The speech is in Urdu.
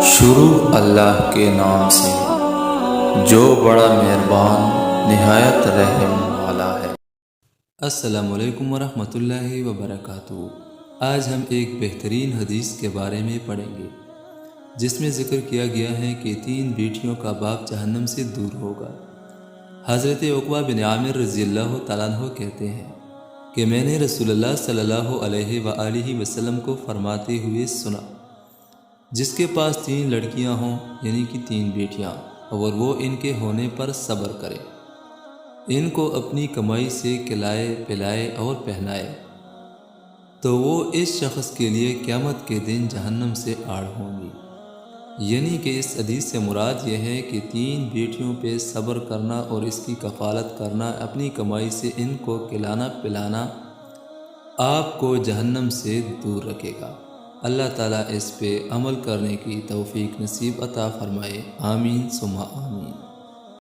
شروع اللہ کے نام سے جو بڑا مہربان نہایت رحم والا ہے۔ السلام علیکم ورحمۃ اللہ وبرکاتہ۔ آج ہم ایک بہترین حدیث کے بارے میں پڑھیں گے جس میں ذکر کیا گیا ہے کہ 3 بیٹیوں کا باپ جہنم سے دور ہوگا۔ حضرت عقبہ بن عامر رضی اللہ تعالیٰ عنہ کہتے ہیں کہ میں نے رسول اللہ صلی اللہ علیہ وآلہ وسلم کو فرماتے ہوئے سنا، جس کے پاس 3 لڑکیاں ہوں یعنی کہ 3 بیٹیاں، اور وہ ان کے ہونے پر صبر کرے، ان کو اپنی کمائی سے کھلائے پلائے اور پہنائے، تو وہ اس شخص کے لیے قیامت کے دن جہنم سے آڑ ہوں گی۔ یعنی کہ اس حدیث سے مراد یہ ہے کہ 3 بیٹیوں پہ صبر کرنا اور اس کی کفالت کرنا، اپنی کمائی سے ان کو کھلانا پلانا آپ کو جہنم سے دور رکھے گا۔ اللہ تعالیٰ اس پہ عمل کرنے کی توفیق نصیب عطا فرمائے، آمین ثم آمین۔